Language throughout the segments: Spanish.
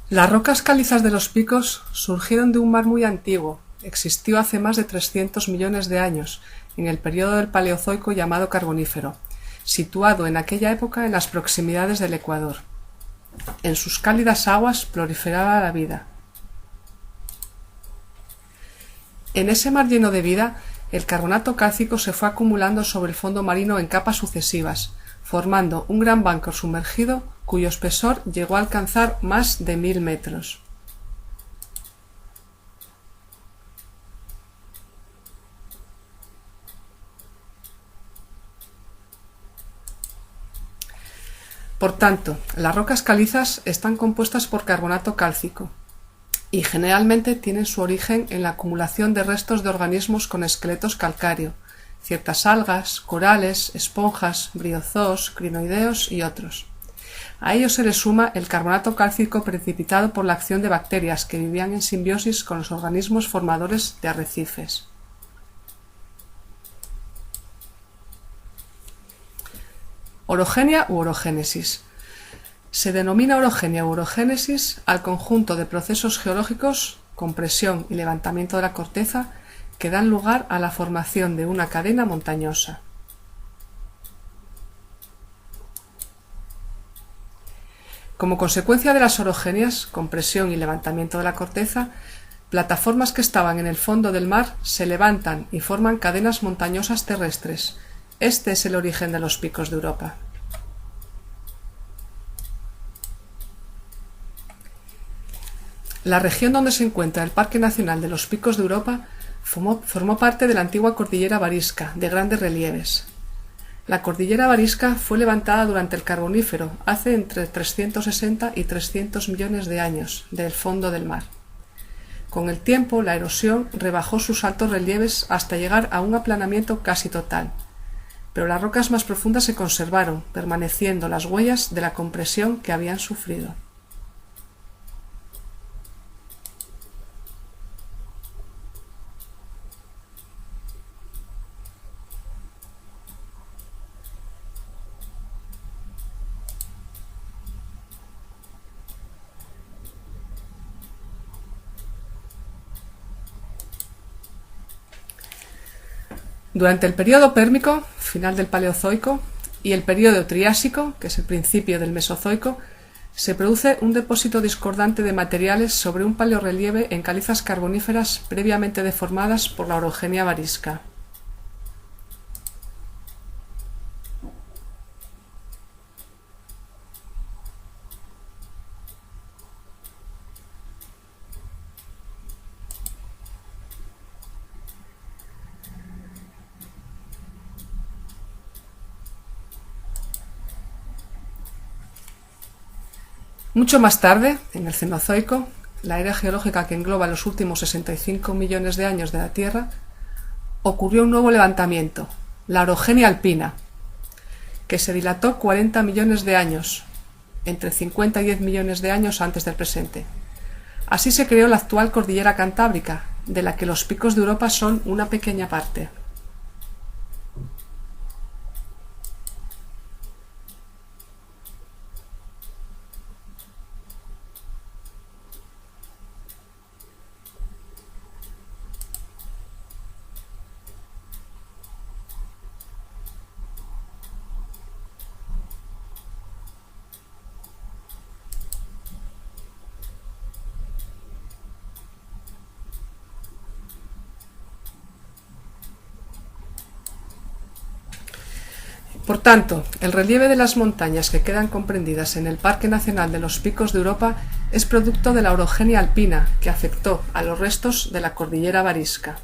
Las rocas calizas de los picos surgieron de un mar muy antiguo. Existió hace más de 300 millones de años, en el período del Paleozoico llamado Carbonífero, situado en aquella época en las proximidades del Ecuador. En sus cálidas aguas proliferaba la vida. En ese mar lleno de vida, el carbonato cálcico se fue acumulando sobre el fondo marino en capas sucesivas, formando un gran banco sumergido cuyo espesor llegó a alcanzar más de 1000 metros. Por tanto, las rocas calizas están compuestas por carbonato cálcico y generalmente tienen su origen en la acumulación de restos de organismos con esqueletos calcáreo, ciertas algas, corales, esponjas, briozoos, crinoideos y otros. A ello se le suma el carbonato cálcico precipitado por la acción de bacterias que vivían en simbiosis con los organismos formadores de arrecifes. Orogenia u orogénesis. Se denomina orogenia u orogénesis al conjunto de procesos geológicos, compresión y levantamiento de la corteza, que dan lugar a la formación de una cadena montañosa. Como consecuencia de las orogenias, compresión y levantamiento de la corteza, plataformas que estaban en el fondo del mar se levantan y forman cadenas montañosas terrestres. Este es el origen de los picos de Europa. La región donde se encuentra el Parque Nacional de los Picos de Europa formó parte de la antigua cordillera Varisca, de grandes relieves. La cordillera Varisca fue levantada durante el Carbonífero, hace entre 360 y 300 millones de años, del fondo del mar. Con el tiempo, la erosión rebajó sus altos relieves hasta llegar a un aplanamiento casi total, pero las rocas más profundas se conservaron, permaneciendo las huellas de la compresión que habían sufrido. Durante el período pérmico, final del Paleozoico, y el período Triásico, que es el principio del Mesozoico, se produce un depósito discordante de materiales sobre un paleorrelieve en calizas carboníferas previamente deformadas por la orogenia varisca. Mucho más tarde, en el Cenozoico, la era geológica que engloba los últimos 65 millones de años de la Tierra, ocurrió un nuevo levantamiento, la orogenia alpina, que se dilató 40 millones de años, entre 50 y 10 millones de años antes del presente. Así se creó la actual cordillera Cantábrica, de la que los picos de Europa son una pequeña parte. Por tanto, el relieve de las montañas que quedan comprendidas en el Parque Nacional de los Picos de Europa es producto de la orogenia alpina que afectó a los restos de la cordillera Varisca.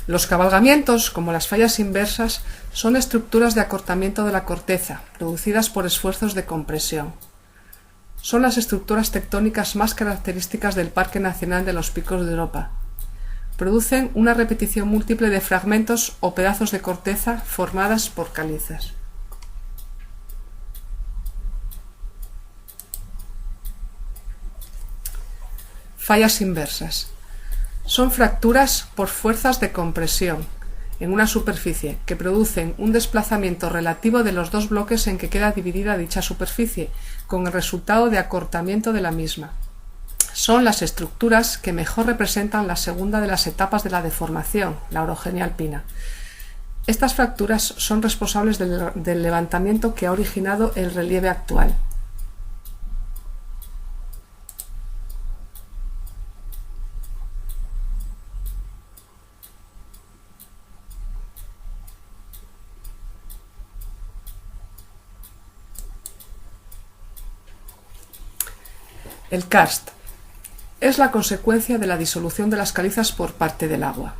Los cabalgamientos, como las fallas inversas, son estructuras de acortamiento de la corteza, producidas por esfuerzos de compresión. Son las estructuras tectónicas más características del Parque Nacional de los Picos de Europa. Producen una repetición múltiple de fragmentos o pedazos de corteza formadas por calizas. Fallas inversas. Son fracturas por fuerzas de compresión en una superficie que producen un desplazamiento relativo de los dos bloques en que queda dividida dicha superficie, con el resultado de acortamiento de la misma. Son las estructuras que mejor representan la segunda de las etapas de la deformación, la orogenia alpina. Estas fracturas son responsables del levantamiento que ha originado el relieve actual. El karst es la consecuencia de la disolución de las calizas por parte del agua.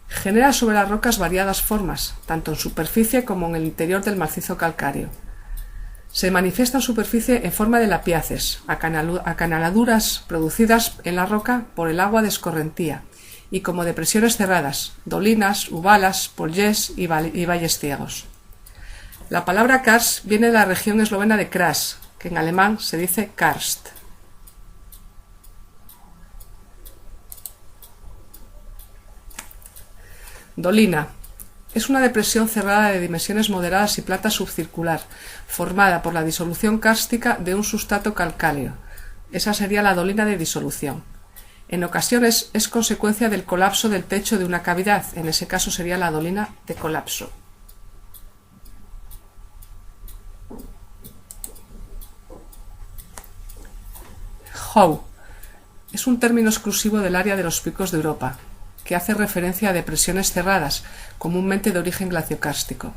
Genera sobre las rocas variadas formas, tanto en superficie como en el interior del macizo calcáreo. Se manifiesta en superficie en forma de lapiaces, acanaladuras producidas en la roca por el agua de escorrentía, y como depresiones cerradas, dolinas, ubalas, pollés y valles ciegos. La palabra karst viene de la región eslovena de Kras, que en alemán se dice karst. Dolina. Es una depresión cerrada de dimensiones moderadas y plata subcircular, formada por la disolución kárstica de un sustrato calcáreo. Esa sería la dolina de disolución. En ocasiones es consecuencia del colapso del techo de una cavidad, en ese caso sería la dolina de colapso. Howe. Es un término exclusivo del área de los picos de Europa, que hace referencia a depresiones cerradas, comúnmente de origen glaciocárstico.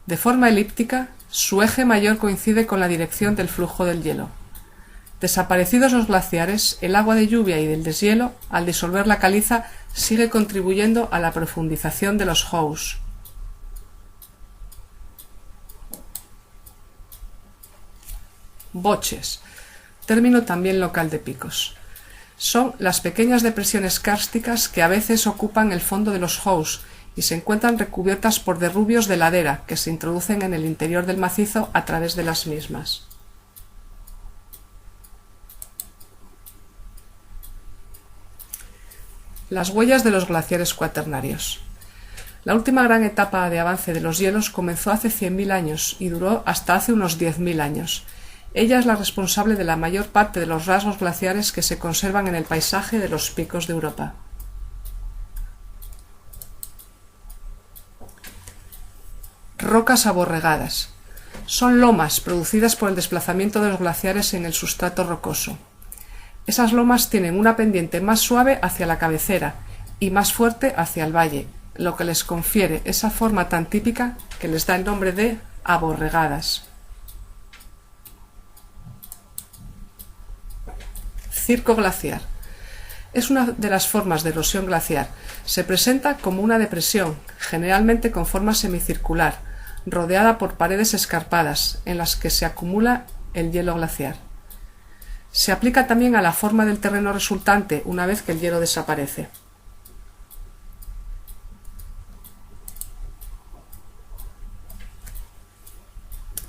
De forma elíptica, su eje mayor coincide con la dirección del flujo del hielo. Desaparecidos los glaciares, el agua de lluvia y del deshielo, al disolver la caliza, sigue contribuyendo a la profundización de los hows. Boches, término también local de picos. Son las pequeñas depresiones kársticas que a veces ocupan el fondo de los hows y se encuentran recubiertas por derrubios de ladera que se introducen en el interior del macizo a través de las mismas. Las huellas de los glaciares cuaternarios. La última gran etapa de avance de los hielos comenzó hace 100.000 años y duró hasta hace unos 10.000 años. Ella es la responsable de la mayor parte de los rasgos glaciares que se conservan en el paisaje de los picos de Europa. Rocas aborregadas. Son lomas producidas por el desplazamiento de los glaciares en el sustrato rocoso. Esas lomas tienen una pendiente más suave hacia la cabecera y más fuerte hacia el valle, lo que les confiere esa forma tan típica que les da el nombre de aborregadas. Circo glaciar. Es una de las formas de erosión glaciar. Se presenta como una depresión, generalmente con forma semicircular, rodeada por paredes escarpadas, en las que se acumula el hielo glaciar. Se aplica también a la forma del terreno resultante una vez que el hielo desaparece.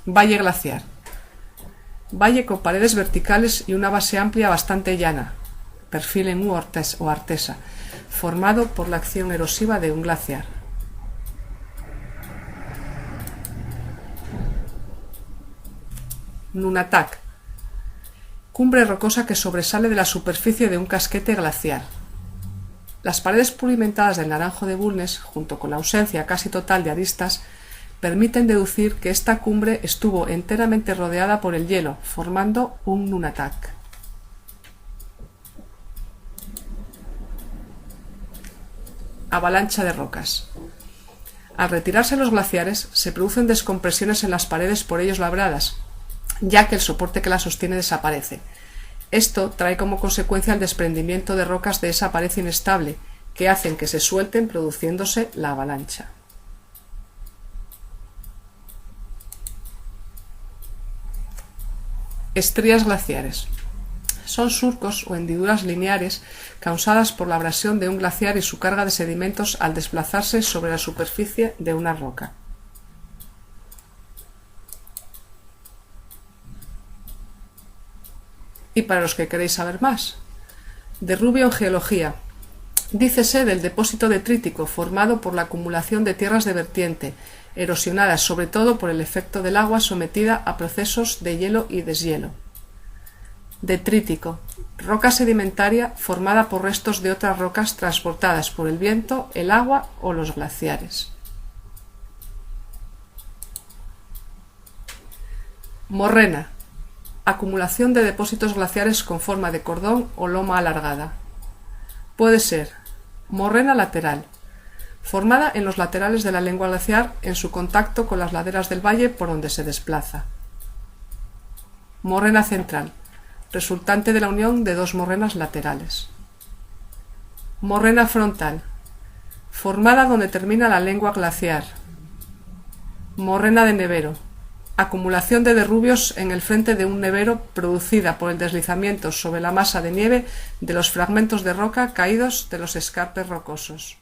Valle glaciar. Valle con paredes verticales y una base amplia bastante llana, perfil en U o artesa, formado por la acción erosiva de un glaciar. Nunatak. Cumbre rocosa que sobresale de la superficie de un casquete glaciar. Las paredes pulimentadas del Naranjo de Bulnes, junto con la ausencia casi total de aristas, permiten deducir que esta cumbre estuvo enteramente rodeada por el hielo, formando un nunatak. Avalancha de rocas. Al retirarse los glaciares, se producen descompresiones en las paredes por ellos labradas, ya que el soporte que las sostiene desaparece. Esto trae como consecuencia el desprendimiento de rocas de esa pared inestable, que hacen que se suelten produciéndose la avalancha. Estrías glaciares. Son surcos o hendiduras lineares causadas por la abrasión de un glaciar y su carga de sedimentos al desplazarse sobre la superficie de una roca. Y para los que queréis saber más, Derrubio en geología. Dícese del depósito detrítico formado por la acumulación de tierras de vertiente, erosionadas sobre todo por el efecto del agua sometida a procesos de hielo y deshielo. Detrítico. Roca sedimentaria formada por restos de otras rocas transportadas por el viento, el agua o los glaciares. Morrena. Acumulación de depósitos glaciares con forma de cordón o loma alargada. Puede ser morrena lateral, formada en los laterales de la lengua glaciar en su contacto con las laderas del valle por donde se desplaza. Morrena central, resultante de la unión de dos morrenas laterales. Morrena frontal, formada donde termina la lengua glaciar. Morrena de nevero, acumulación de derrubios en el frente de un nevero producida por el deslizamiento sobre la masa de nieve de los fragmentos de roca caídos de los escarpes rocosos.